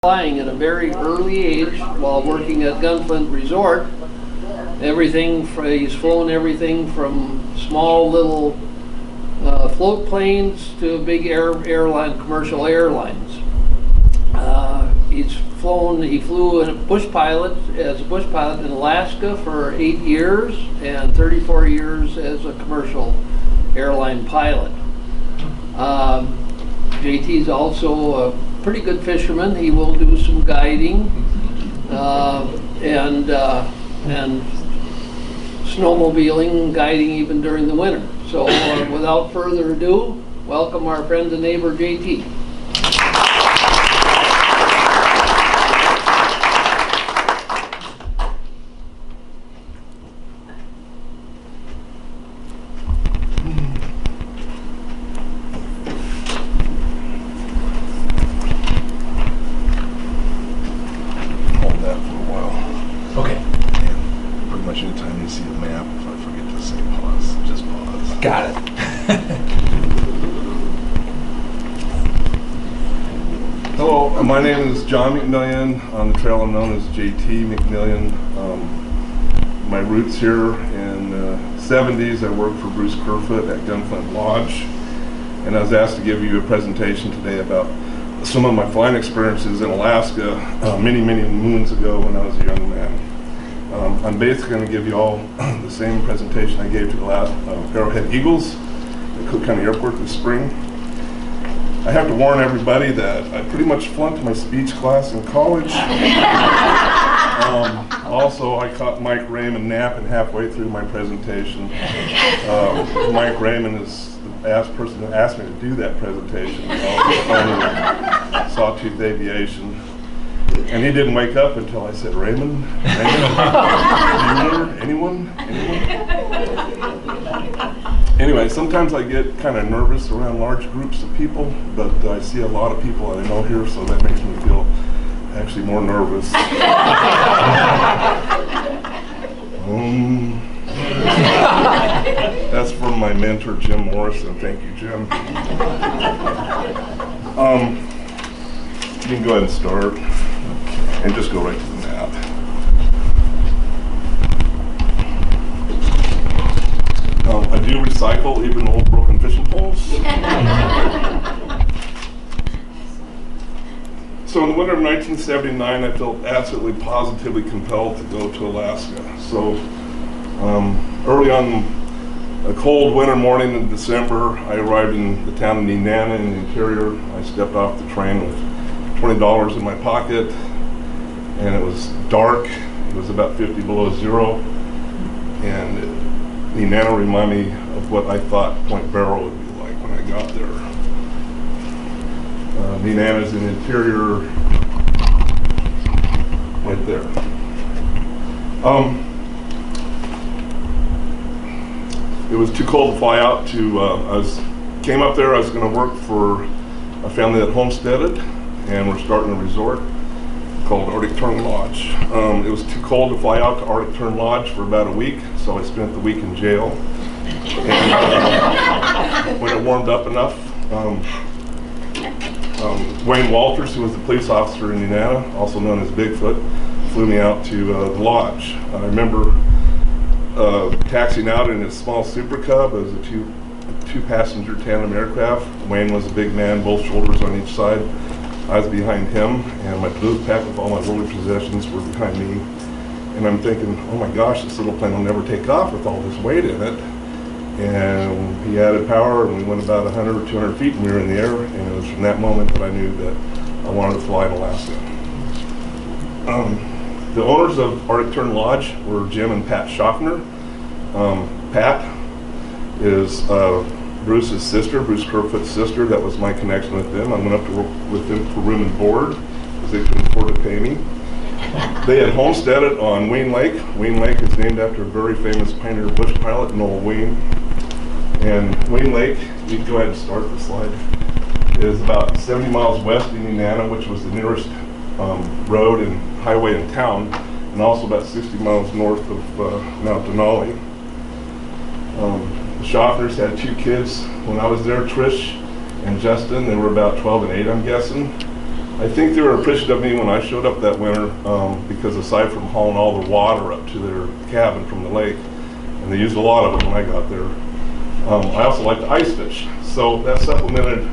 Flying at a very early age while working at Gunflint Resort. He's flown everything from small little float planes to big commercial airlines. He flew as a bush pilot in Alaska for 8 years and 34 years as a commercial airline pilot. JT's also a pretty good fisherman. He will do some guiding and snowmobiling, guiding even during the winter. So without further ado, welcome our friend and neighbor JT. Got it. Hello, my name is John McMillion. On the trail I'm known as JT McMillion. My roots here in the 70s, I worked for Bruce Kerfoot at Gunflint Lodge, and I was asked to give you a presentation today about some of my flying experiences in Alaska many moons ago when I was a young man. I'm basically going to give you all the same presentation I gave to the last Arrowhead Eagles at Cook County Airport this spring. I have to warn everybody that I pretty much flunked my speech class in college. Also, I caught Mike Raymond napping halfway through my presentation. Mike Raymond is the person who asked me to do that presentation. Sawtooth Aviation. And he didn't wake up until I said, Raymond? Anyone? Anyway, sometimes I get kind of nervous around large groups of people, but I see a lot of people that I know here, so that makes me feel actually more nervous. That's from my mentor, Jim Morrison. Thank you, Jim. You can go ahead and start. And just go right to the map. I do recycle even old broken fishing poles. So in the winter of 1979, I felt absolutely positively compelled to go to Alaska. So early on a cold winter morning in December, I arrived in the town of Nenana in the interior. I stepped off the train with $20 in my pocket. And it was dark. It was about 50 below zero, and Nenana reminded me of what I thought Point Barrow would be like when I got there. Nenana's in the interior, right there. It was too cold to fly out to. Came up there. I was going to work for a family that homesteaded, and we're starting a resort called Arctic Tern Lodge. It was too cold to fly out to Arctic Tern Lodge for about a week, so I spent the week in jail. And when it warmed up enough, Wayne Walters, who was the police officer in Nenana, also known as Bigfoot, flew me out to the lodge. I remember taxiing out in his small Super Cub as a two-passenger tandem aircraft. Wayne was a big man, both shoulders on each side. I was behind him, and my blue pack with all my worldly possessions were behind me. And I'm thinking, oh my gosh, this little plane will never take off with all this weight in it. And he added power, and we went about 100 or 200 feet, and we were in the air. And it was from that moment that I knew that I wanted to fly in Alaska. The owners of Arctic Tern Lodge were Jim and Pat Schaffner. Pat is Bruce's sister, Bruce Kerfoot's sister. That was my connection with them. I went up to work with them for room and board because they couldn't afford to pay me. They had homesteaded on Wayne Lake. Wayne Lake is named after a very famous pioneer bush pilot, Noel Wayne. And Wayne Lake, you can go ahead and start the slide, is about 70 miles west of Nenana, which was the nearest road and highway in town, and also about 60 miles north of Mount Denali. The Schaffners had 2 kids when I was there, Trish and Justin. They were about 12 and 8, I'm guessing. I think they were appreciative of me when I showed up that winter because aside from hauling all the water up to their cabin from the lake, and they used a lot of it when I got there, I also like to ice fish. So that supplemented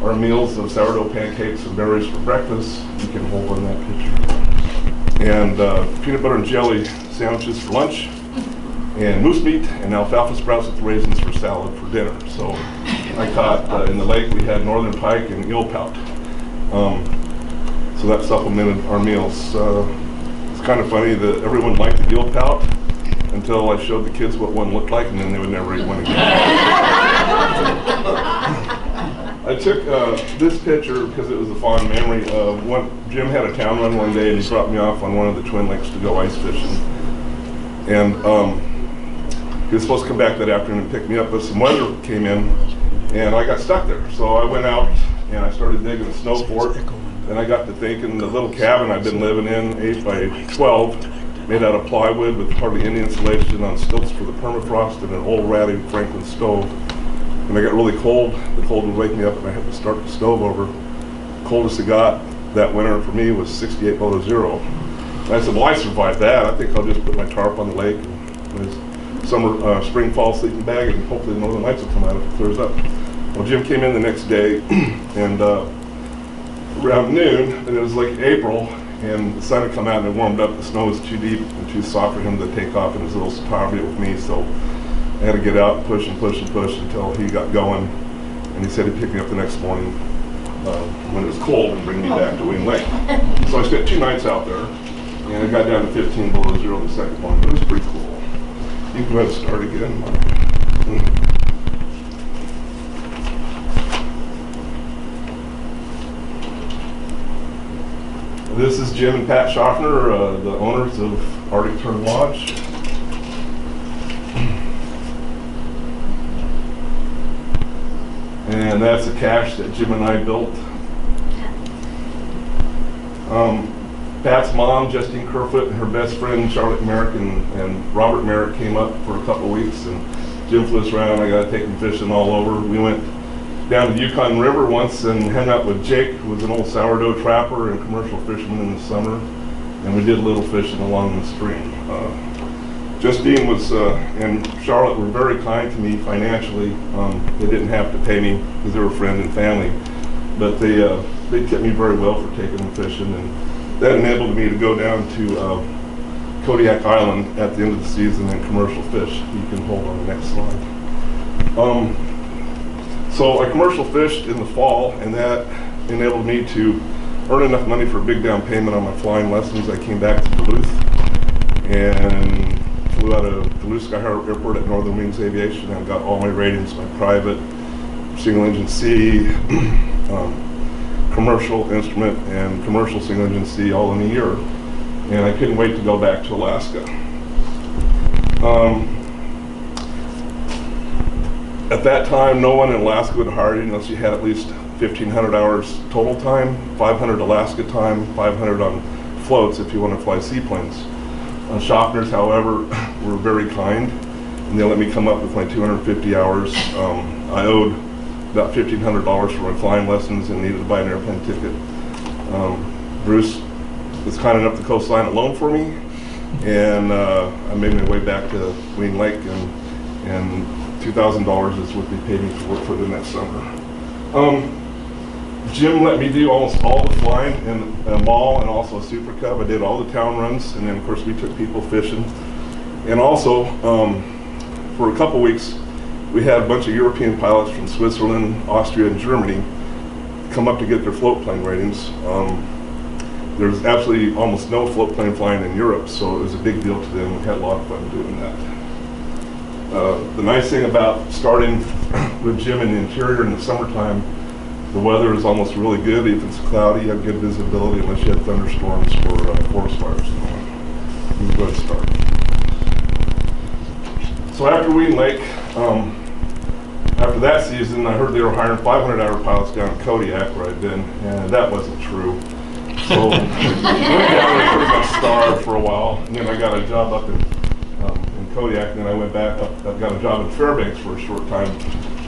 our meals of sourdough pancakes and berries for breakfast. You can hold on that picture. And peanut butter and jelly sandwiches for lunch, and moose meat and alfalfa sprouts with raisins for salad for dinner. So I caught, in the lake, we had northern pike and eel pout. So that supplemented our meals. It's kind of funny that everyone liked the eel pout until I showed the kids what one looked like, and then they would never eat one again. I took this picture because it was a fond memory of Jim had a town run one day, and he brought me off on one of the twin lakes to go ice fishing. And he was supposed to come back that afternoon and pick me up, but some weather came in, and I got stuck there. So I went out and I started digging a snow fort. Then I got to thinking the little cabin I'd been living in, 8 by 12, made out of plywood with hardly any insulation on stilts for the permafrost and an old ratty Franklin stove. When I got really cold, the cold would wake me up and I had to start the stove over. Coldest it got that winter for me was 68 below zero. And I said, well, I survived that. I think I'll just put my tarp on the lake and summer, spring, fall sleeping bag, and hopefully the northern lights will come out if it clears up. Well, Jim came in the next day and around noon, and it was like April, and the sun had come out and it warmed up. The snow was too deep and too soft for him to take off in his little Satavia with me, so I had to get out and push and push and push until he got going. And he said he'd pick me up the next morning when it was cold and bring me back to Wing Lake. So I spent 2 nights out there, and I got down to 15 below zero the second one, but it was pretty cool. You can go ahead and start again. This is Jim and Pat Schaffner, the owners of Arctic Turn Lodge. And that's a cache that Jim and I built. Pat's mom, Justine Kerfoot, and her best friend, Charlotte Merrick and Robert Merrick came up for a couple of weeks, and Jim flew us around. I got to take him fishing all over. We went down the Yukon River once and hung out with Jake, who was an old sourdough trapper and commercial fisherman in the summer, and we did a little fishing along the stream. Justine was and Charlotte were very kind to me financially. They didn't have to pay me because they were friend and family, but they tipped me very well for taking them fishing, and that enabled me to go down to Kodiak Island at the end of the season and commercial fish. You can hold on the next slide. So I commercial fished in the fall, and that enabled me to earn enough money for a big down payment on my flying lessons. I came back to Duluth and flew out of Duluth Sky Harbor Airport at Northern Wings Aviation and got all my ratings, my private, single engine C, commercial instrument, and commercial single engine C all in a year. And I couldn't wait to go back to Alaska. At that time, no one in Alaska would hire you unless you had at least 1,500 hours total time, 500 Alaska time, 500 on floats if you want to fly seaplanes. Schaffners, however, were very kind, and they let me come up with my 250 hours. I owed about $1,500 for my flying lessons and needed to buy an airplane ticket. Bruce was kind enough to co-sign a loan for me, and I made my way back to Wing Lake, and $2,000 is what they paid me to work for them that summer. Jim let me do almost all the flying in a mall and also a Super Cub. I did all the town runs, and then of course we took people fishing. And also, for a couple weeks, we had a bunch of European pilots from Switzerland, Austria, and Germany come up to get their float plane ratings. There's absolutely almost no float plane flying in Europe, so it was a big deal to them. We had a lot of fun doing that. The nice thing about starting with Jim in the interior in the summertime, the weather is almost really good. If it's cloudy, you have good visibility unless you have thunderstorms or forest fires. You can go ahead and start. So after Wing Lake, after that season, I heard they were hiring 500-hour pilots down in Kodiak where I'd been, and that wasn't true. So I went down and pretty much starved for a while, and then I got a job up in Kodiak, and then I went back up. I got a job in Fairbanks for a short time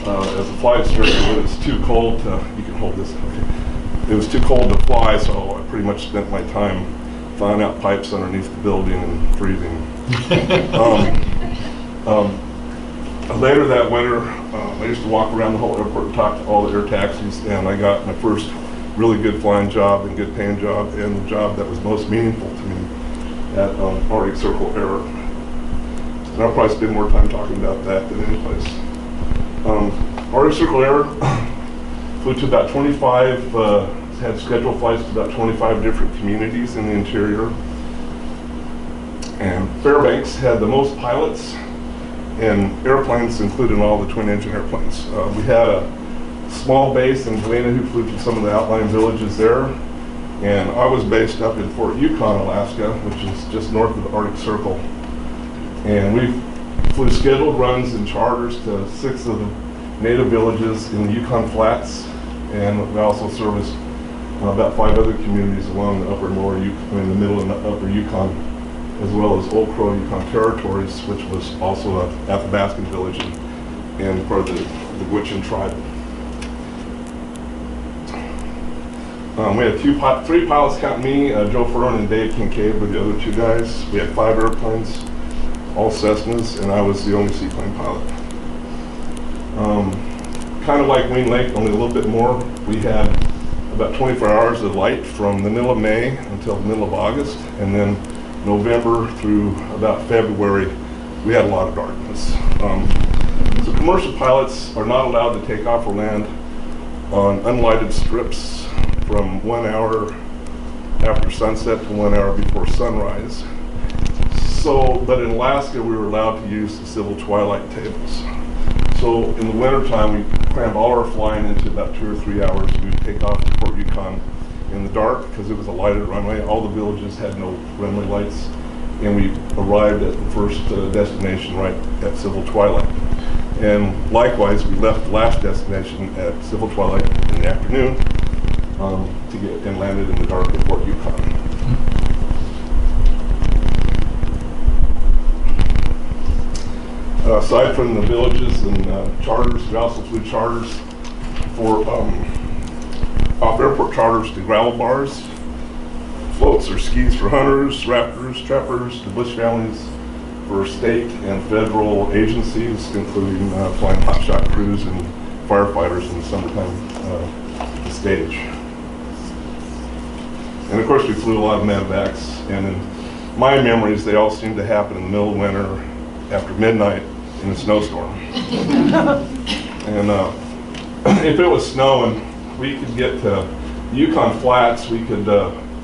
as a flight instructor, but it's too cold to, you can hold this, okay. it was too cold to fly, so I pretty much spent my time flying out pipes underneath the building and freezing. Later that winter, I used to walk around the whole airport and talk to all the air taxis, and I got my first really good flying job and good paying job, and the job that was most meaningful to me at Arctic Circle Air. And I'll probably spend more time talking about that than any place. Arctic Circle Air flew to about 25, had scheduled flights to about 25 different communities in the interior. And Fairbanks had the most pilots and airplanes, including all the twin-engine airplanes. We had a small base in Galena who flew to some of the outlying villages there. And I was based up in Fort Yukon, Alaska, which is just north of the Arctic Circle. And we flew scheduled runs and charters to 6 of the native villages in the Yukon Flats. And we also serviced about 5 other communities along the upper and lower Yukon, in the middle and upper Yukon, as well as Old Crow Yukon Territories, which was also a Athabascan village and part of the Gwich'in tribe. We had 3 pilots, counting me, Joe Furman and Dave Kincaid were the other 2 guys. We had 5 airplanes, all Cessnas, and I was the only seaplane pilot. Kind of like Wayne Lake, only a little bit more. We had about 24 hours of light from the middle of May until the middle of August, and then November through about February, we had a lot of darkness. So commercial pilots are not allowed to take off or land on unlighted strips from 1 hour after sunset to 1 hour before sunrise. But in Alaska, we were allowed to use the civil twilight tables. So in the wintertime, we crammed all our flying into about 2 or 3 hours. We would take off to Fort Yukon in the dark because it was a lighted runway. All the villages had no runway lights, and we arrived at the first destination right at civil twilight. And likewise, we left the last destination at civil twilight in the afternoon to get and landed in the dark at Fort Yukon. Aside from the villages and charters, we also flew charters for off-airport charters to gravel bars, floats or skis for hunters, raptors, trappers, the bush families, for state and federal agencies, including flying hotshot crews and firefighters in the summertime to stage. And of course, we flew a lot of medevacs, and in my memories, they all seem to happen in the middle of winter after midnight in a snowstorm. And if it was snowing, we could get to Yukon Flats. We could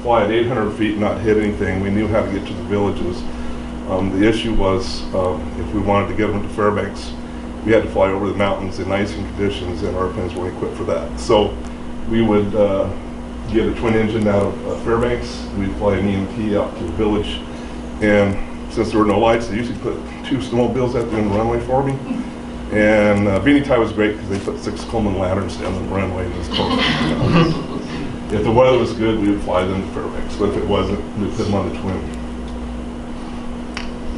fly at 800 feet and not hit anything. We knew how to get to the villages. The issue was if we wanted to get them to Fairbanks, we had to fly over the mountains in icing conditions, and our planes weren't equipped for that. So we would get a twin engine out of Fairbanks. We'd fly an EMP out to the village, and since there were no lights, they usually put 2 snowmobiles at the end of the runway for me. And Beanie Tie was great because they put 6 Coleman lanterns down the runway and it was cold. If the weather was good, we would fly them to Fairbanks, but if it wasn't, we'd put them on the twin.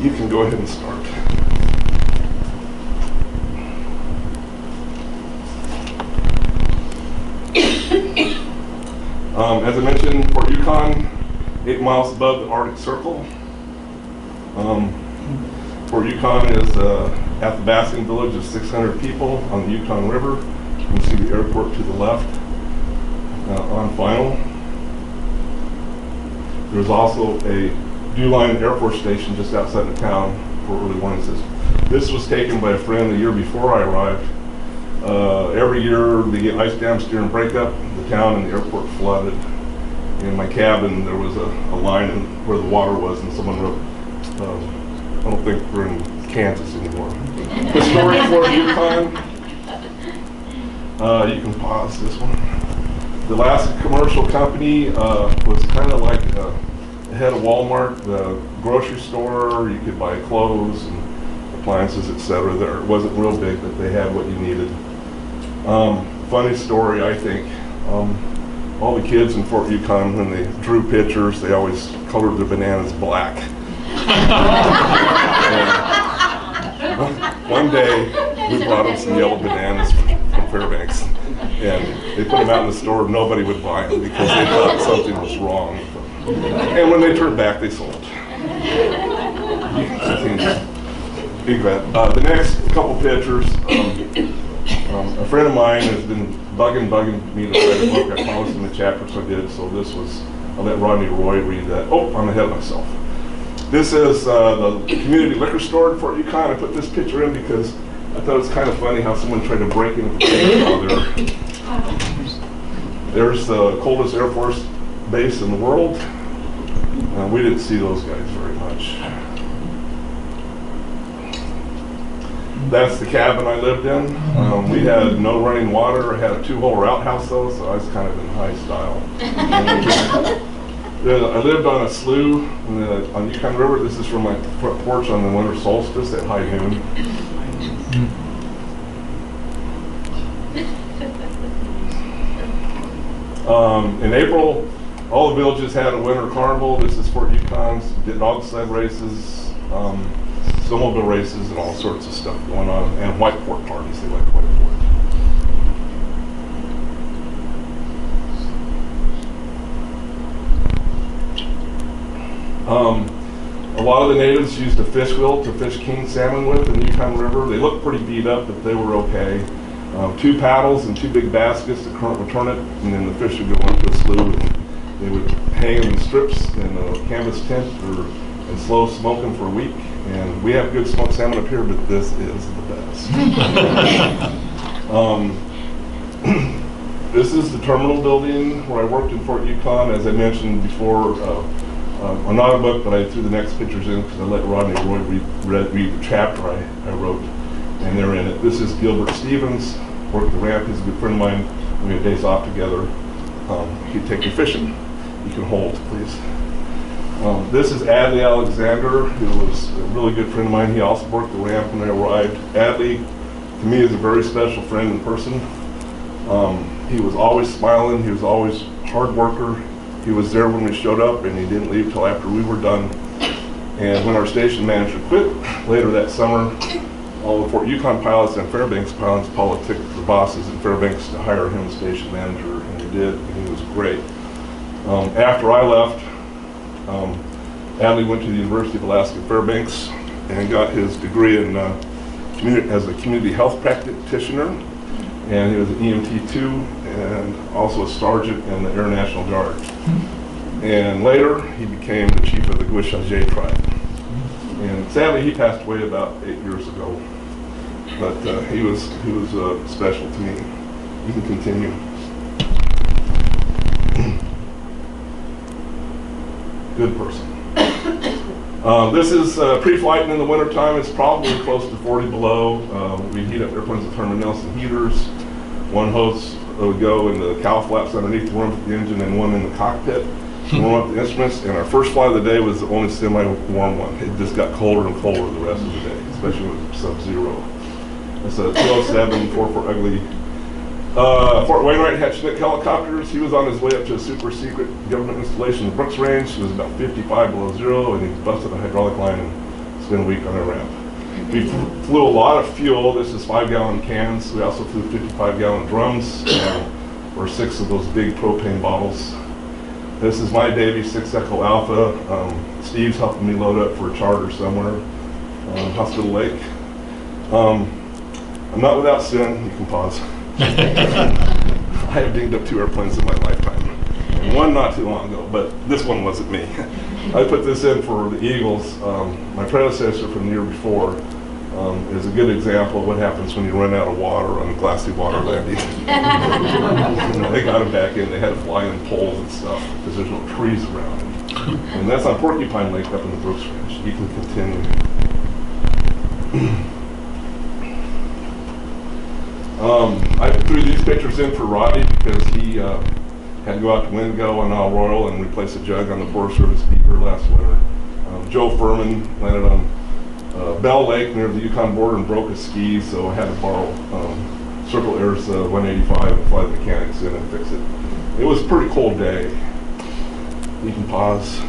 You can go ahead and start. As I mentioned, Fort Yukon, 8 miles above the Arctic Circle. Fort Yukon is an Athabascan village of 600 people on the Yukon River. You can see the airport to the left on final. There's also a Dew-Line Air Force Station just outside of town for early warning system. This was taken by a friend the year before I arrived. Every year they get ice dams during breakup. The town and the airport flooded. In my cabin there was a line where the water was, and someone wrote, I don't think we're in Kansas anymore. Historic Fort Yukon. You can pause this one. The Alaska Commercial Company was kind of like the head of Walmart, the grocery store. You could buy clothes and appliances, etc. There, it wasn't real big, but they had what you needed. Funny story, I think. All the kids in Fort Yukon, when they drew pictures, they always colored their bananas black. One day, we brought them some yellow bananas from Fairbanks, And they put them out in the store, nobody would buy them because they thought something was wrong with them. And when they turned back, they sold. You can continue. The next couple pictures, a friend of mine has been bugging me to write a book. I promised him the chapter, so I did. So this was, I'll let Rodney Roy read that. Oh, I'm ahead of myself. This is the community liquor store in Fort Yukon. I put this picture in because I thought it was kind of funny how someone tried to break into the place while there. There's the coldest Air Force base in the world. We didn't see those guys very much. That's the cabin I lived in. We had no running water. I had a 2-hole outhouse though, so I was kind of in high style. I lived on a slough on Yukon River. This is from my front porch on the winter solstice at high noon. In April, all the villages had a winter carnival. This is Fort Yukon's. Did dog sled races, snowmobile races, and all sorts of stuff going on. And white port parties. They like white port. A lot of the natives used a fish wheel to fish king salmon with in the Yukon River. They looked pretty beat up, but they were okay. 2 paddles and 2 big baskets. The current would turn it, and then the fish would go into a slough. And they would hang them in strips in a canvas tent and slow smoke them for a week. And we have good smoked salmon up here, but this is the best. This is the terminal building where I worked in Fort Yukon. As I mentioned before, not a book, but I threw the next pictures in because I let Rodney Roy read the chapter I wrote, and they're in it. This is Gilbert Stevens, worked the ramp. He's a good friend of mine. We had days off together. He'd take me fishing. You can hold, please. This is Adley Alexander, who was a really good friend of mine. He also worked the ramp when I arrived. Adley, to me, is a very special friend in person. He was always smiling. He was always a hard worker. He was there when we showed up, and he didn't leave till after we were done. And when our station manager quit later that summer, all the Fort Yukon pilots and Fairbanks pilots politicked the bosses in Fairbanks to hire him as station manager, and they did, and he was great. After I left, Adley went to the University of Alaska Fairbanks and got his degree in as a community health practitioner, and he was an EMT too, and also a sergeant in the Air National Guard. And later, he became the chief of the Gwich'ajay tribe. And sadly, he passed away about 8 years ago. But he was special to me. You can continue. Good person. This is pre-flight in the wintertime. It's probably close to 40 below. We heat up airplanes with Herman Nelson heaters. One hose would go in the cowl flaps underneath to warm up the engine, and one in the cockpit to warm up the instruments. And our first flight of the day was the only semi-warm one. It just got colder and colder the rest of the day, especially with sub-zero. It's a 207 4-4 Ugly. Fort Wainwright had Chinook helicopters. He was on his way up to a super secret government installation in the Brooks Range. It was about 55 below zero, and he busted a hydraulic line and spent a week on a ramp. We flew a lot of fuel. This is 5-gallon cans. We also flew 55-gallon drums, or 6 of those big propane bottles. This is my baby, 6 Echo Alpha. Steve's helping me load up for a charter somewhere, Seagull Lake. I'm not without sin. You can pause. I have dinged up 2 airplanes in my lifetime, and one not too long ago, but this one wasn't me. I put this in for the Eagles. My predecessor from the year before is a good example of what happens when you run out of water on a glassy water landing. They got him back in. They had to fly in poles and stuff because there's no trees around. And that's on Porcupine Lake up in the Brooks Range. You can continue. I threw these pictures in for Roddy because he had to go out to Wingo on Isle Royal and replace a jug on the Forest Service beaver last winter. Joe Furman landed on Bell Lake near the Yukon border and broke his skis, so I had to borrow Circle Air's 185 and fly the mechanics in and fix it. It was a pretty cold day. You can pause.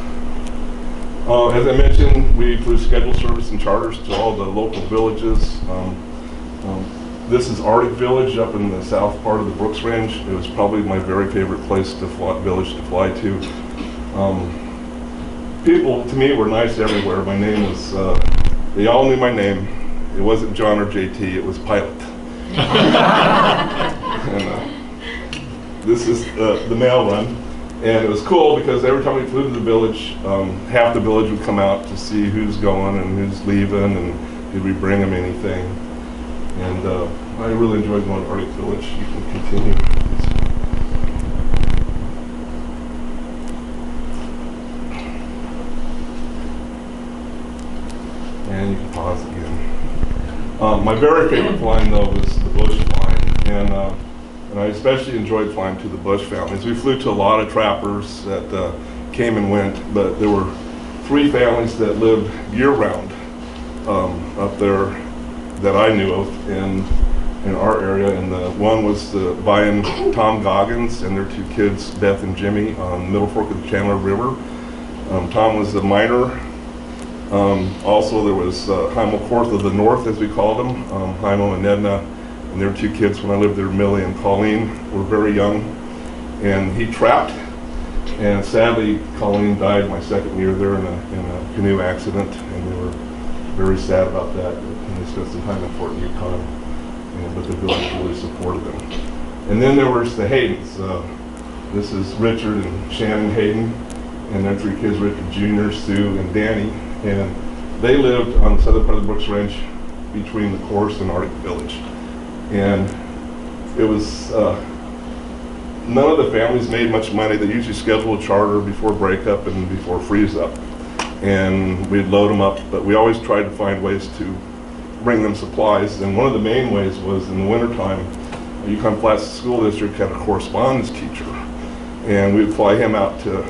As I mentioned, we flew scheduled service and charters to all the local villages. This is Arctic Village up in the south part of the Brooks Range. It was probably my very favorite place to village to fly to. People to me were nice everywhere. My name was, they all knew my name. It wasn't John or JT, it was Pilot. And, this is the mail run. And it was cool because every time we flew to the village, half the village would come out to see who's going and who's leaving and did we bring them anything. And I really enjoyed going to Arctic Village. You can continue. And you can pause again. My very favorite flying though was the bush flying. And I especially enjoyed flying to the bush families. We flew to a lot of trappers that came and went, but there were 3 families that lived year-round up there that I knew of in our area. And one was Vi and Tom Goggins and their 2 kids, Beth and Jimmy, on the Middle Fork of the Chandler River. Tom was a miner. Also there was Heimo Korth of the North, as we called them, Heimo and Edna. And their 2 kids when I lived there, Millie and Colleen, were very young. And he trapped, and sadly, Colleen died my 2nd year there in a canoe accident, and they were very sad about that. And they spent some time in Fort Yukon, but the village really supported them. And then there was the Haydens. This is Richard and Shannon Hayden, and their 3 kids, Richard Jr., Sue, and Danny. And they lived on the southern part of the Brooks Range between the course and Arctic Village. And it was, none of the families made much money. They usually scheduled a charter before breakup and before freeze up. And we'd load them up, but we always tried to find ways to bring them supplies. And one of the main ways was in the wintertime, Yukon Flats School District had a correspondence teacher. And we'd fly him out to,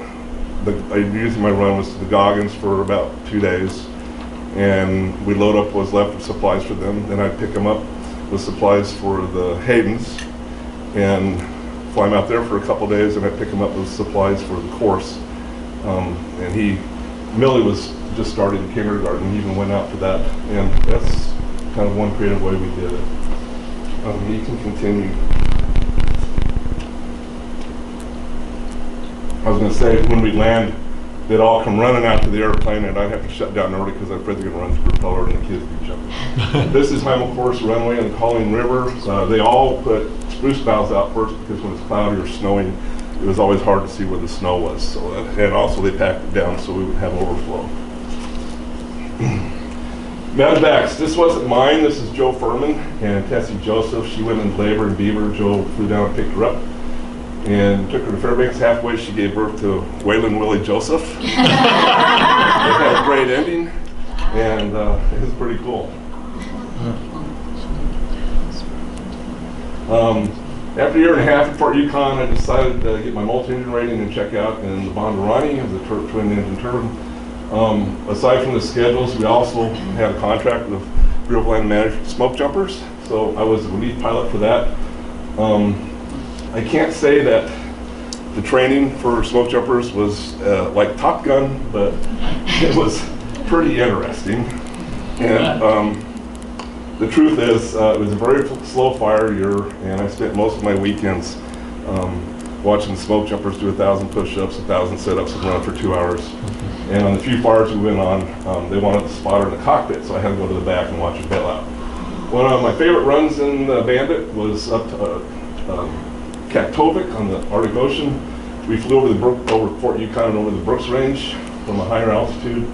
usually my run was to the Goggins for about 2 days. And we'd load up what's left of supplies for them. Then I'd pick them up with supplies for the Haydens and fly him out there for a couple days, and I'd pick him up with supplies for the course. And Millie was just starting kindergarten. He even went out to that, and that's kind of one creative way we did it. You can continue. I was going to say, when we land, they'd all come running out to the airplane, and I'd have to shut down early because I'm afraid they're going to run the propeller and the kids would be jumping. This is Heimo Course runway on the Colleen River. They all put spruce boughs out first because when it's cloudy or snowing, it was always hard to see where the snow was. So and also they packed it down so we would have overflow. Medevacs. This wasn't mine. This is Joe Furman and Tessie Joseph. She went into labor in Beaver. Joe flew down and picked her up and took her to Fairbanks. Halfway, she gave birth to Waylon Willie Joseph. It had a great ending, and it was pretty cool. After a year and a half at Fort Yukon, I decided to get my multi-engine rating and check out in the Bondurani as a twin-engine turbine. Aside from the schedules, we also had a contract with Bureau of Land Management smoke jumpers, so I was the lead pilot for that. I can't say that the training for smoke jumpers was like Top Gun, but it was pretty interesting. And the truth is, it was a very slow fire year, and I spent most of my weekends watching smoke jumpers do 1,000 push-ups, 1,000 sit-ups, and run for 2 hours. And on the few fires we went on, they wanted the spotter in the cockpit, so I had to go to the back and watch it bail out. One of my favorite runs in the Bandit was up to Chik-Wauk on the Arctic Ocean. We flew over Fort Yukon and over the Brooks Range from a higher altitude.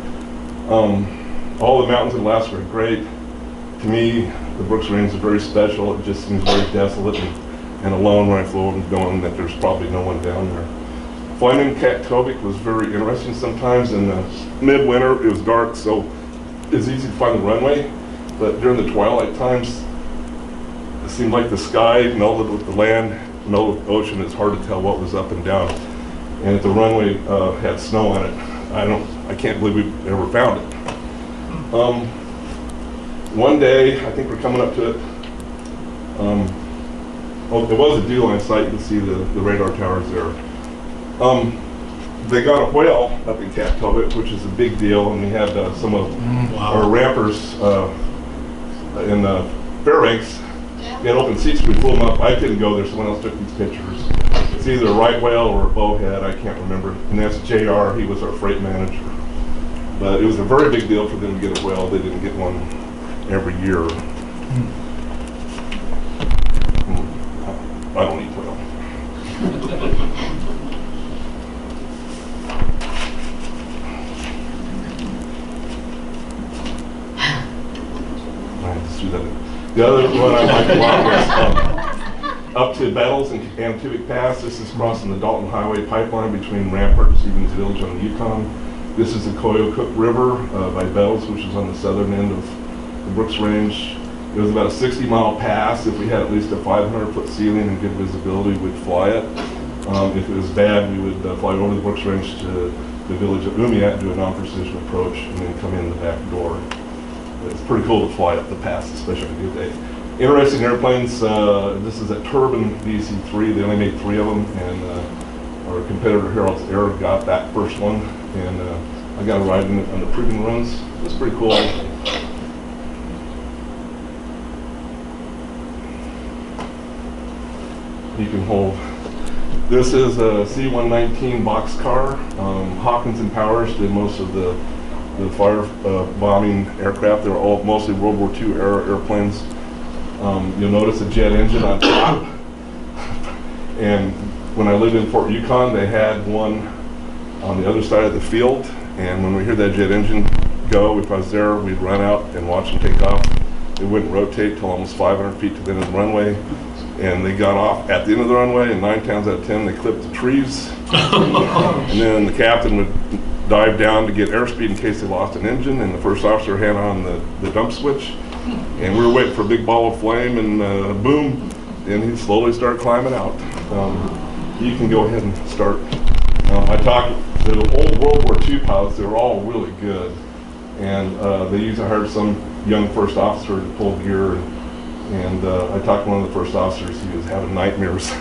All the mountains in Alaska are great. To me, the Brooks Range is very special. It just seems very desolate and alone when I flew over, knowing that there's probably no one down there. Flying in Chik-Wauk was very interesting sometimes. In the midwinter, it was dark, so it was easy to find the runway. But during the twilight times, it seemed like the sky melded with the land, melded with the ocean. It's hard to tell what was up and down. And if the runway had snow on it, I can't believe we ever found it. One day, I think we're coming up to it. There was a D-line site. You can see the radar towers there. They got a whale up in Chik-Wauk, which is a big deal, and we had some of our rampers in Fairbanks We had open seats, we flew them up. I couldn't go there, someone else took these pictures. It's either a right whale or a bowhead, I can't remember. And that's JR, he was our freight manager. But it was a very big deal for them to get a whale. They didn't get one every year. I don't eat whale. The other one I like a lot was up to Bettles and Antibik Pass. This is crossing the Dalton Highway pipeline between Rampart and Stevens Village on the Yukon. This is the Koyukuk River by Bettles, which is on the southern end of the Brooks Range. It was about a 60-mile pass. If we had at least a 500-foot ceiling and good visibility, we'd fly it. If it was bad, we would fly over the Brooks Range to the village of Umiat, do a non-precision approach, and then come in the back door. It's pretty cool to fly up the pass, especially on a good day. Interesting airplanes. This is a Turbine DC-3. They only made 3 of them, and our competitor Harold's Air got that first one, and I got a ride in it on the proving runs. It's pretty cool. You can hold. This is a C-119 boxcar. Hawkins and Powers did most of the fire bombing aircraft. They were all mostly World War II era airplanes. You'll notice a jet engine on top. And when I lived in Fort Yukon, they had one on the other side of the field. And when we hear that jet engine go, if I was there, we'd run out and watch them take off. They wouldn't rotate till almost 500 feet to the end of the runway. And they got off at the end of the runway, and 9 times out of 10, they clipped the trees. And then the captain would dive down to get airspeed in case they lost an engine, and the first officer had on the dump switch. And we were waiting for a big ball of flame, and boom, and he'd slowly start climbing out. You can go ahead and start. I talked to the old World War II pilots. They were all really good, and they usually hired some young first officer to pull gear. And I talked to one of the first officers. He was having nightmares,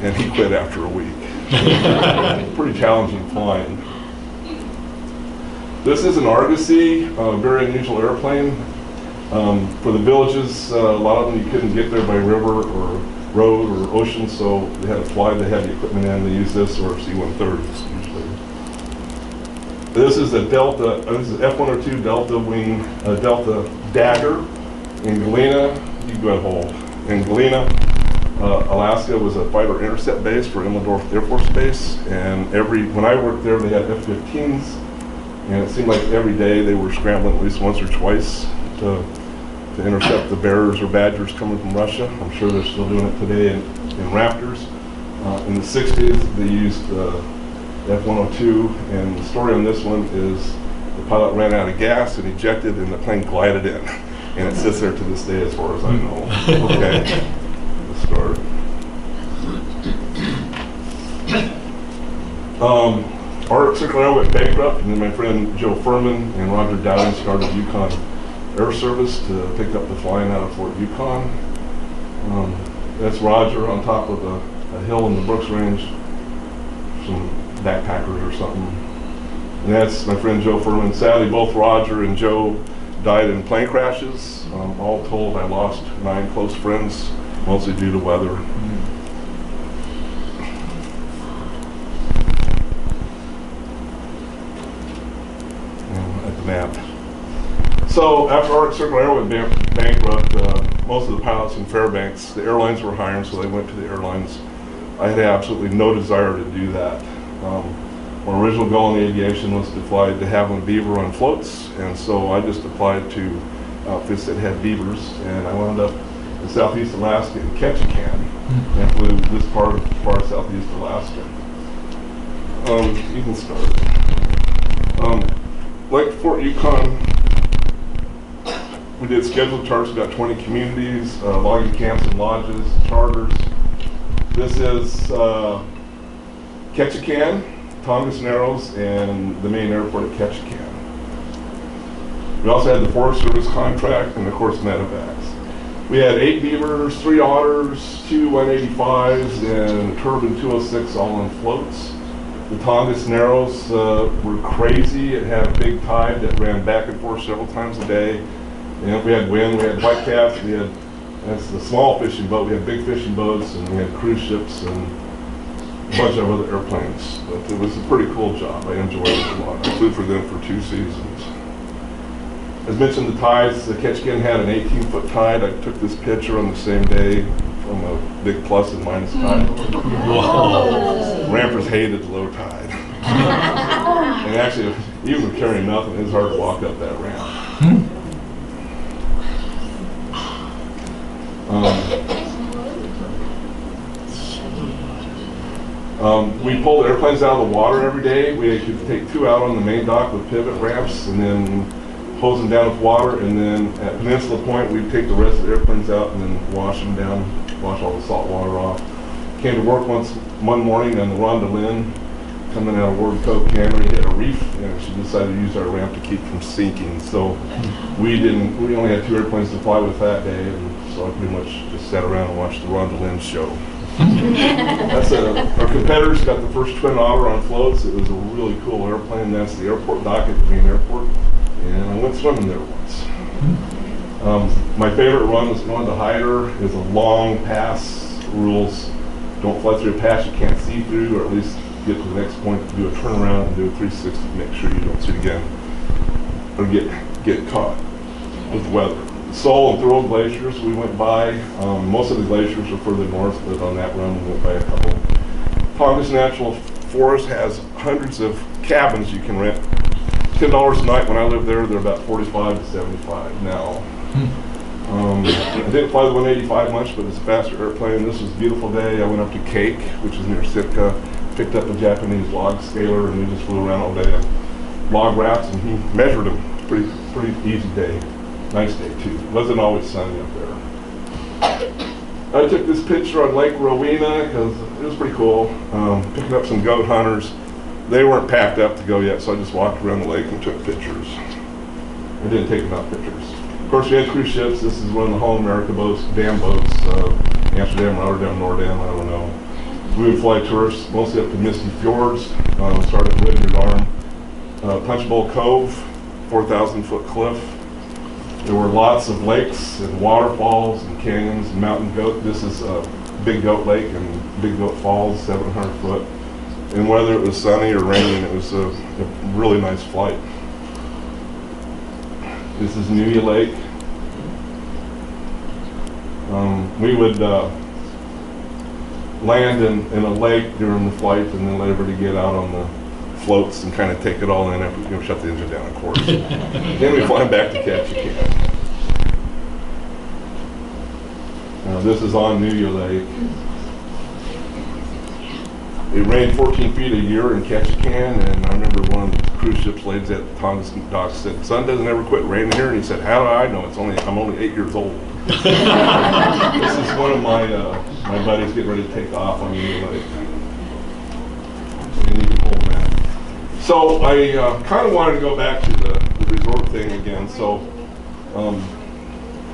and he quit after a week. Pretty challenging flying. This is an Argosy, a very unusual airplane. For the villages, a lot of them you couldn't get there by river or road or ocean, so they had to fly the heavy equipment in. They use this or C-130s usually. This is a Delta, this is F-102 Delta wing, Delta Dagger in Galena. You go ahead and hold. In Galena, Alaska was a fighter intercept base for Emmendorf Air Force Base, and when I worked there, they had F-15s. And it seemed like every day they were scrambling at least once or twice to intercept the bears or badgers coming from Russia. I'm sure they're still doing it today in Raptors. In the 60s, they used F-102, and the story on this one is the pilot ran out of gas and ejected, and the plane glided in. And it sits there to this day as far as I know. Okay, let's start. Our Seagull Lake went bankrupt, and then my friend Joe Furman and Roger Dowling started Yukon Air Service to pick up the flying out of Fort Yukon. That's Roger on top of a hill in the Brooks Range, some backpackers or something. And that's my friend Joe Furman. Sadly, both Roger and Joe died in plane crashes. All told, I lost 9 close friends, mostly due to weather. At the map. So after Arctic Circle Air went bankrupt, most of the pilots in Fairbanks, the airlines were hiring, so they went to the airlines. I had absolutely no desire to do that. My original goal in aviation was to fly de Havilland Beaver on floats, and so I just applied to outfits that had beavers, and I wound up in southeast Alaska in Ketchikan, and flew this part of far southeast Alaska. You can start. Like Fort Yukon, we did scheduled charts about 20 communities, logging camps and lodges, charters. This is Ketchikan, Tongass Narrows, and the main airport at Ketchikan. We also had the Forest Service contract and, of course, medevacs. We had 8 beavers, 3 otters, 2 185s, and a Turbine 206 all on floats. The Tongass Narrows were crazy. It had a big tide that ran back and forth several times a day. And we had wind, we had whitecaps, we had That's the small fishing boat. We had big fishing boats, and we had cruise ships, and a bunch of other airplanes. But it was a pretty cool job. I enjoyed it a lot. I flew for them for 2 seasons. As mentioned, the tides, the Ketchikan had an 18-foot tide. I took this picture on the same day from a big plus and minus tide. Whoa. Rampers hated low tide. And actually, even with carrying nothing, it was hard to walk up that ramp. We pulled airplanes out of the water every day. We could take 2 out on the main dock with pivot ramps and then hose them down with water, and then at Peninsula Point we'd take the rest of the airplanes out and then wash them down, wash all the salt water off. Came to work one morning on the Rhonda Lynn, coming out of Ward Cove Cannery, hit a reef, and she decided to use our ramp to keep from sinking. So we only had 2 airplanes to fly with that day, and so I pretty much just sat around and watched the Rhonda Lynn show. Our competitors got the first Twin Otter on floats. It was a really cool airplane. That's the airport dock at the main airport, and I went swimming there once. My favorite run was going to Hyder. Is a long pass. Rules: don't fly through a pass you can't see through, or at least get to the next point, do a turnaround and do a 360 to make sure you don't see it again, or get caught with weather. Sol and Thorold glaciers we went by. Most of the glaciers are further north, but on that run we went by a couple. Tongass National Forest has hundreds of cabins you can rent. $10 a night. When I lived there, they're about 45 to 75 now. I didn't fly the 185 much, but it's a faster airplane. This was a beautiful day. I went up to Cake, which is near Sitka, picked up a Japanese log scaler, and we just flew around all day on log rafts, and he measured them. Pretty easy day. Nice day too. It wasn't always sunny up there. I took this picture on Lake Rowena because it was pretty cool. Picking up some goat hunters. They weren't packed up to go yet, so I just walked around the lake and took pictures. I didn't take enough pictures. Of course, we had cruise ships. This is one of the Whole America boats, dam boats, Amsterdam, Rotterdam, Noordam, I don't know. We would fly tourists mostly up to Misty Fjords, started at Windward Arm, Punch Bowl Cove, 4,000-foot cliff. There were lots of lakes and waterfalls and canyons and mountain goat. This is Big Goat Lake and Big Goat Falls, 700 foot. And whether it was sunny or raining, it was a really nice flight. This is Nuya Lake. We would land in a lake during the flight and then let everybody get out on the floats and kind of take it all in after we shut the engine down, of course. Then we fly back to Ketchikan. This is on Nuya Lake. It rained 14 feet a year in Ketchikan, and I remember one of the cruise ships ladies at the Tongass dock said, "Sun doesn't ever quit raining here," and he said, "How do I know? I'm only 8 years old." This is one of my buddies getting ready to take off on Nuya Lake. And you can hold that. So I kind of wanted to go back to the resort thing again. So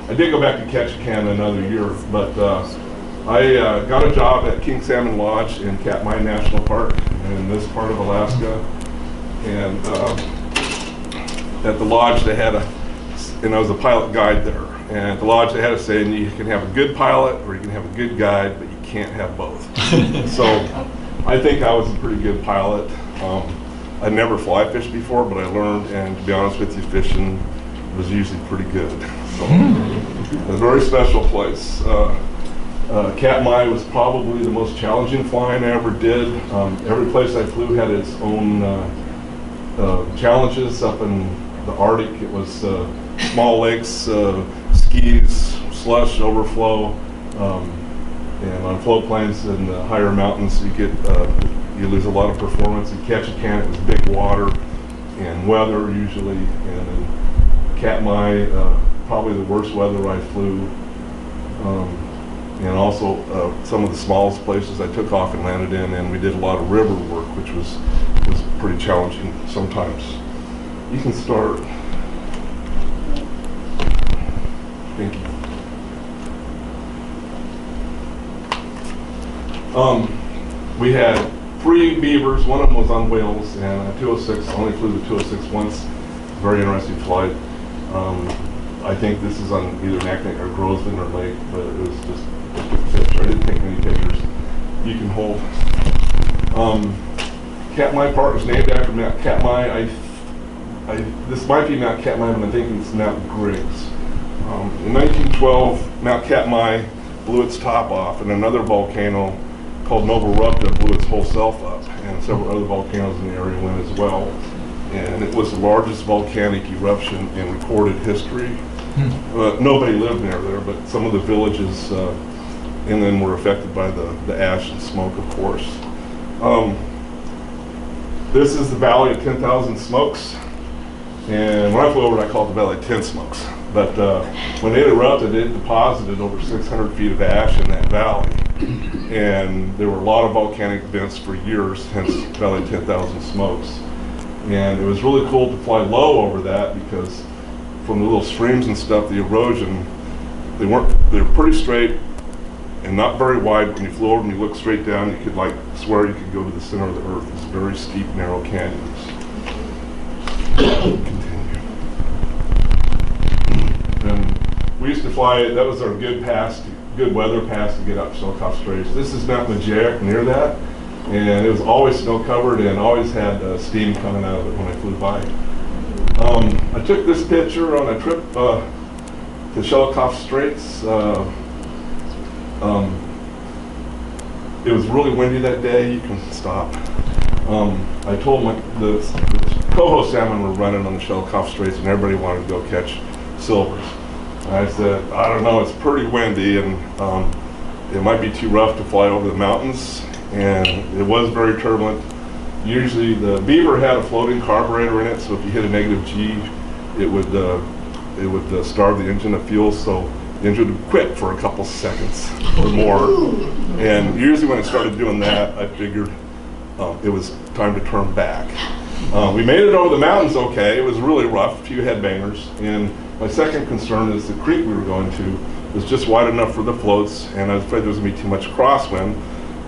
I did go back to Ketchikan another year, but I got a job at King Salmon Lodge in Katmai National Park in this part of Alaska. And at the lodge they had and I was a pilot guide there. And at the lodge they had a saying, you can have a good pilot or you can have a good guide, but you can't have both. So I think I was a pretty good pilot. I'd never fly fished before, but I learned, and to be honest with you, fishing was usually pretty good. So a very special place. Katmai was probably the most challenging flying I ever did. Every place I flew had its own challenges. Up in the Arctic, it was small lakes, skis, slush, overflow, and on float planes in the higher mountains, you lose a lot of performance. In Ketchikan, it was big water and weather usually, and in Katmai, probably the worst weather I flew. And also some of the smallest places I took off and landed in, and we did a lot of river work, which was pretty challenging sometimes. You can start. Thank you. We had 3 beavers. One of them was on whales, and a 206. I only flew the 206 once. Very interesting flight. I think this is on either Naknek or Groveland or Lake, but it was just a quick picture. I didn't take many pictures. You can hold. Katmai Park was named after Mount Katmai. This might be Mount Katmai, but I'm thinking it's Mount Griggs. In 1912, Mount Katmai blew its top off, and another volcano called Nova Rupta blew its whole self up, and several other volcanoes in the area went as well. And it was the largest volcanic eruption in recorded history. Nobody lived near there, but some of the villages inland were affected by the ash and smoke, of course. This is the Valley of 10,000 Smokes, and when I flew over it, I called it the Valley of 10 Smokes. But when it erupted, it deposited over 600 feet of ash in that valley, and there were a lot of volcanic vents for years, hence Valley of 10,000 Smokes. And it was really cool to fly low over that because from the little streams and stuff, the erosion, they were pretty straight and not very wide. When you flew over and you looked straight down, you could like swear you could go to the center of the earth. It's very steep, narrow canyons. Continue. And we used to fly, that was our good weather pass to get up Chik-Wauk Straits. This is Mount Majiac near that, and it was always snow covered and always had steam coming out of it when I flew by. I took this picture on a trip to Chik-Wauk Straits. It was really windy that day. You can stop. I told the coho salmon were running on the Chik-Wauk Straits, and everybody wanted to go catch silvers. And I said, I don't know, it's pretty windy, and it might be too rough to fly over the mountains. And it was very turbulent. Usually the Beaver had a floating carburetor in it, so if you hit a negative G, it would starve the engine of fuel, so the engine would quit for a couple seconds or more. And usually when it started doing that, I figured it was time to turn back. We made it over the mountains okay. It was really rough, a few headbangers. And my second concern is the creek we were going to was just wide enough for the floats, and I was afraid there was going to be too much crosswind,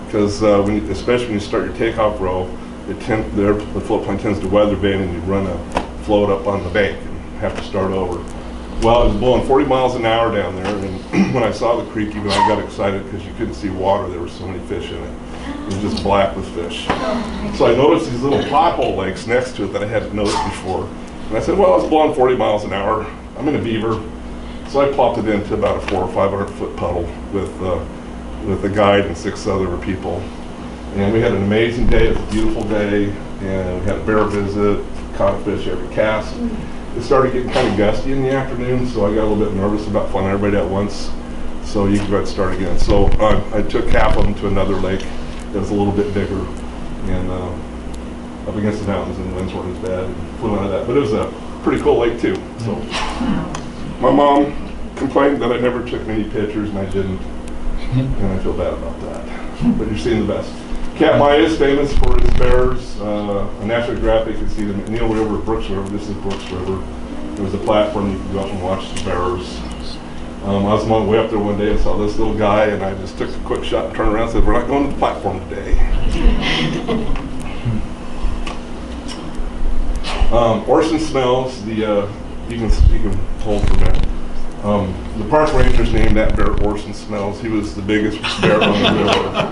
because especially when you start your takeoff row, the float plane tends to weather vane, and you run a float up on the bank and have to start over. Well, it was blowing 40 miles an hour down there, and when I saw the creek, even I got excited because you couldn't see water. There were so many fish in it. It was just black with fish. So I noticed these little pothole lakes next to it that I hadn't noticed before. And I said, well, it's blowing 40 miles an hour. I'm in a Beaver. So I plopped it into about a 400 or 500 foot puddle with a guide and 6 other people. And we had an amazing day. It was a beautiful day, and we had a bear visit, caught a fish every cast. It started getting kind of gusty in the afternoon, so I got a little bit nervous about flying everybody at once. So you can go ahead and start again. So I took half of them to another lake that was a little bit bigger, and up against the mountains, and the winds weren't as bad, and flew out of that. But it was a pretty cool lake too. So my mom complained that I never took many pictures, and I didn't, and I feel bad about that. But you're seeing the best. Katmai is famous for its bears. On National Geographic, you can see the McNeil River, Brooks River. This is Brooks River. There was a platform you could go up and watch the bears. I was on my way up there one day and saw this little guy, and I just took a quick shot and turned around and said, we're not going to the platform today. Orson Smells, you can hold for a minute. The park rangers named that bear Orson Smells. He was the biggest bear on the river,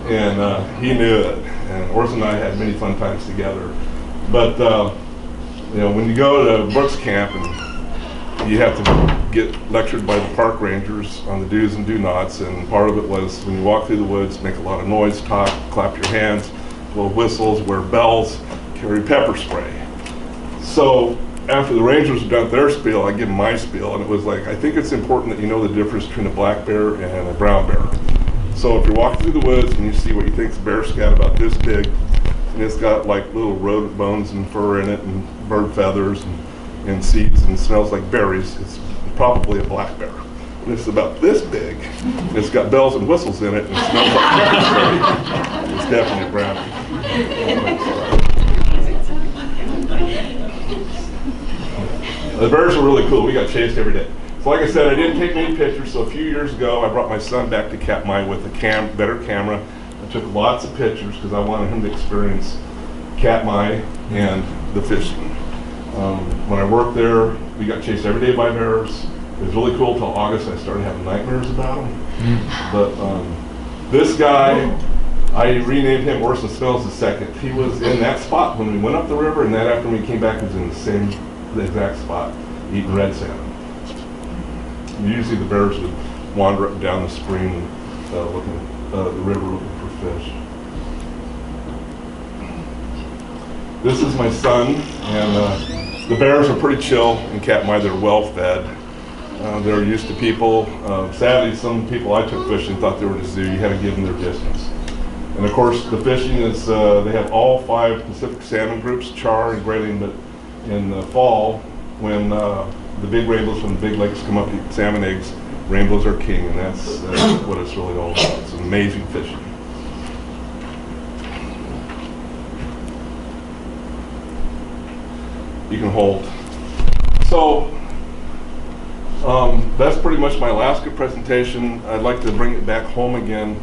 and he knew it. And Orson and I had many fun times together. But when you go to Brooks Camp, and you have to get lectured by the park rangers on the do's and do nots, and part of it was when you walk through the woods, make a lot of noise, talk, clap your hands, blow whistles, wear bells, carry pepper spray. So after the rangers had done their spiel, I give them my spiel, and it was like, I think it's important that you know the difference between a black bear and a brown bear. So if you're walking through the woods and you see what you think is a bear scat about this big, and it's got like little rodent bones and fur in it, and bird feathers and seeds, and smells like berries, it's probably a black bear. And it's about this big, and it's got bells and whistles in it, and it smells like pepper spray. It's definitely brown. The birds were really cool. We got chased every day. So like I said, I didn't take many pictures, so a few years ago I brought my son back to Katmai with a better camera. I took lots of pictures because I wanted him to experience Katmai and the fishing. When I worked there, we got chased every day by bears. It was really cool until August. I started having nightmares about them. But this guy, I renamed him Orson Smells II. He was in that spot when we went up the river, and that after we came back, he was in the exact spot, eating red salmon. Usually the bears would wander up and down the stream, the river looking for fish. This is my son, and the bears are pretty chill in Katmai. They're well fed. They're used to people. Sadly, some people I took fishing thought they were in a zoo. You had to give them their distance. And of course, the fishing is, they have all 5 Pacific salmon groups, char and grayling, but in the fall, when the big rainbows from the big lakes come up to eat salmon eggs, rainbows are king, and that's what it's really all about. It's amazing fishing. You can hold. So, that's pretty much my Alaska presentation. I'd like to bring it back home again.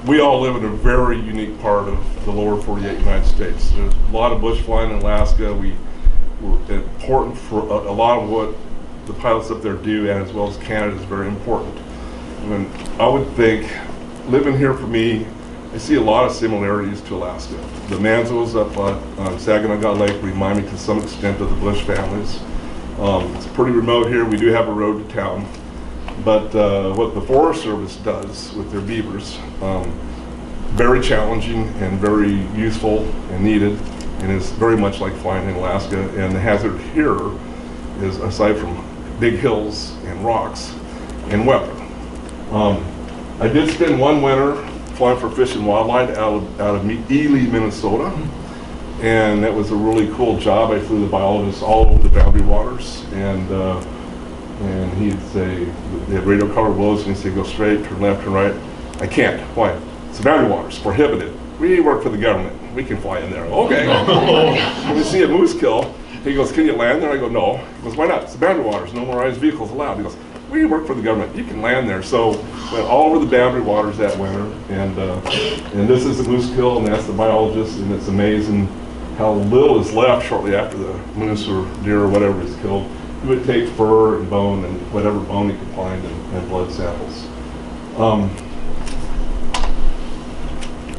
We all live in a very unique part of the lower 48 United States. There's a lot of bush flying in Alaska. We're important for a lot of what the pilots up there do, and as well as Canada is very important. And I would think, living here for me, I see a lot of similarities to Alaska. The Manzos up on Saginaw Lake remind me to some extent of the Bush families. It's pretty remote here. We do have a road to town. But what the Forest Service does with their beavers, very challenging and very useful and needed, and is very much like flying in Alaska. And the hazard here is, aside from big hills and rocks, and weather. I did spend one winter flying for Fish and Wildlife out of Ely, Minnesota, and that was a really cool job. I flew the biologists all over the boundary waters, and he'd say, they had radio color blows, and he'd say, go straight, turn left, turn right. I can't. Why? It's the boundary waters, prohibited. We work for the government. We can fly in there. Okay. When we see a moose kill, he goes, can you land there? I go, no. He goes, why not? It's the boundary waters. No motorized vehicles allowed. He goes, we work for the government. You can land there. So went all over the boundary waters that winter, and this is a moose kill, and that's the biologist, and it's amazing how little is left shortly after the moose or deer or whatever is killed. He would take fur and bone and whatever bone he could find and blood samples.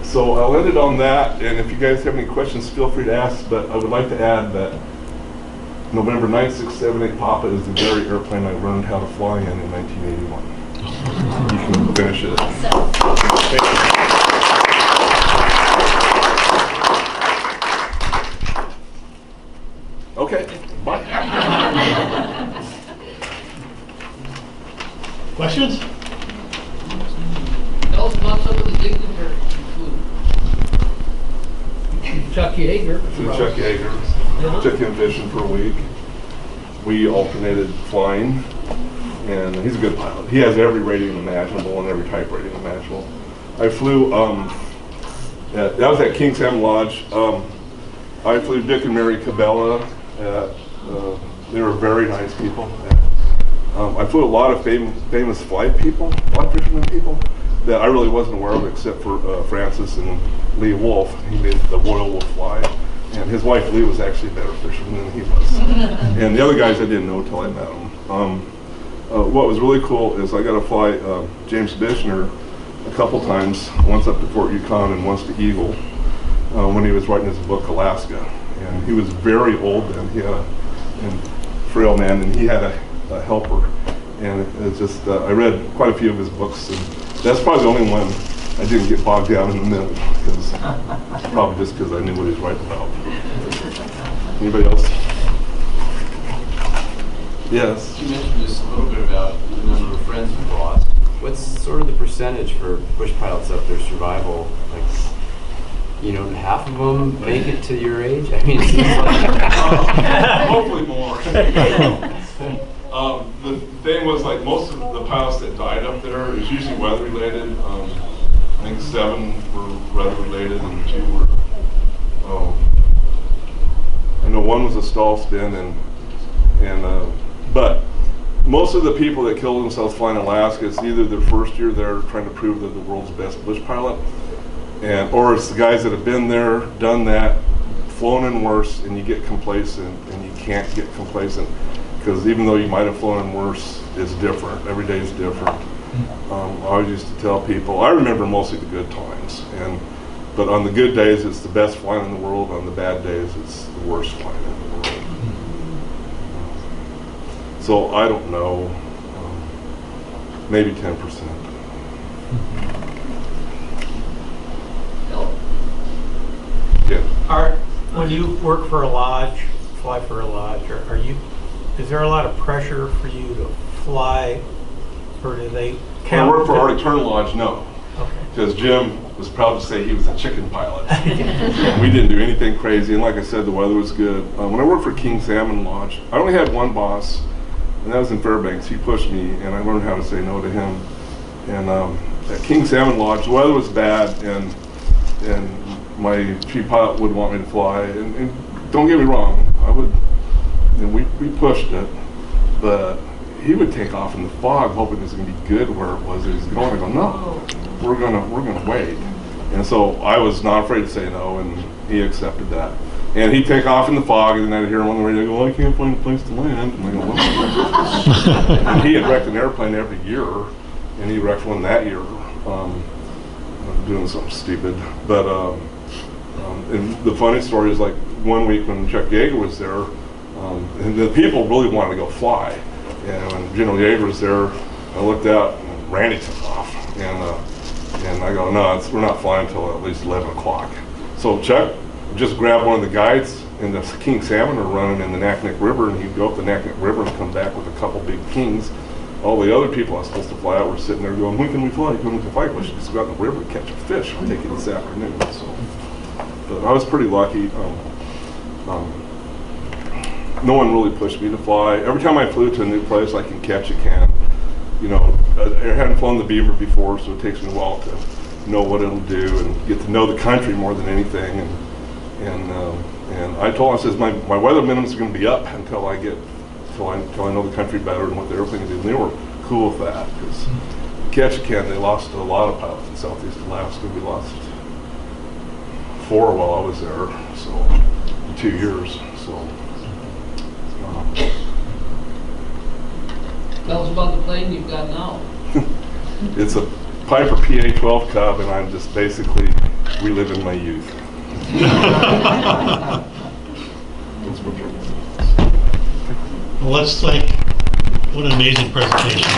So I'll end it on that, and if you guys have any questions, feel free to ask, but I would like to add that November 9678 Papa is the very airplane I learned how to fly in 1981. You can finish it. Thank you. Okay, bye. Questions? Tell us about some of the dignitaries you flew. Chuck Yeager. Flew Chuck Yeager. Took him fishing for a week. We alternated flying, and he's a good pilot. He has every rating imaginable and every type rating imaginable. I flew, that was at King Salmon Lodge. I flew Dick and Mary Cabela. They were very nice people. I flew a lot of famous fly fishermen people that I really wasn't aware of, except for Francis and Lee Wolf. He made the Royal Wolf fly, and his wife Lee was actually a better fisherman than he was. And the other guys I didn't know until I met them. What was really cool is I got to fly James Bishner a couple times, once up to Fort Yukon and once to Eagle, when he was writing his book Alaska. And he was very old then. He had a frail man, and he had a helper. And it's just, I read quite a few of his books, and that's probably the only one I didn't get bogged down in the middle, probably just because I knew what he was writing about. Anybody else? Yes? You mentioned just a little bit about the number of friends you've lost. What's sort of the percentage for bush pilots up there survival? Like, you know, half of them make it to your age? I mean, it seems like Hopefully more. The thing was, like, most of the pilots that died up there is usually weather related. I think 7 were weather related and 2 were, I know 1 was a stall spin, but most of the people that killed themselves flying Alaska, it's either their first year there trying to prove they're the world's best bush pilot, or it's the guys that have been there, done that, flown in worse and you get complacent, and you can't get complacent, because even though you might have flown in worse, it's different. Every day is different. I always used to tell people, I remember mostly the good times, but on the good days, it's the best flying in the world. On the bad days, it's the worst flying in the world. So I don't know, maybe 10%. Yeah. When you work for a lodge, fly for a lodge, is there a lot of pressure for you to fly, or do they When I worked for Arctic Turn Lodge, no. Okay. Because Jim was proud to say he was a chicken pilot. We didn't do anything crazy, and like I said, the weather was good. When I worked for King Salmon Lodge, I only had one boss, and that was in Fairbanks. He pushed me, and I learned how to say no to him. And at King Salmon Lodge, the weather was bad, and my chief pilot would want me to fly. And don't get me wrong, I would, and we pushed it, but he would take off in the fog, hoping it was going to be good where it was. He was going. I go, no, we're gonna wait. And so I was not afraid to say no, and he accepted that. And he'd take off in the fog, and then I'd hear him on the radio go, I can't find a place to land. And I go, what? And he had wrecked an airplane every year, and he wrecked one that year, doing something stupid. But and the funny story is, like, one week when Chuck Yeager was there, and the people really wanted to go fly. And when General Yeager was there, I looked out, and Randy took off. And I go, no, we're not flying until at least 11 o'clock. So Chuck just grabbed one of the guides, and the king salmon are running in the Naknek River, and he'd go up the Naknek River and come back with a couple big kings. All the other people I was supposed to fly out were sitting there going, when can we fly? When can we fly? We should just go out in the river and catch a fish. I'll take you this afternoon. So, but I was pretty lucky. No one really pushed me to fly. Every time I flew to a new place, like in Ketchikan, you know, I hadn't flown the Beaver before, so it takes me a while to know what it'll do and get to know the country more than anything. And I told him, I says, my weather minimums are going to be up until I know the country better and what the airplane can do. And they were cool with that, because Ketchikan, they lost a lot of pilots in Southeast Alaska. We lost 4 while I was there, so in 2 years. So. Tell us about the plane you've got now. It's a Piper PA-12 Cub, and I'm just basically reliving my youth. Well, let's thank, what an amazing presentation.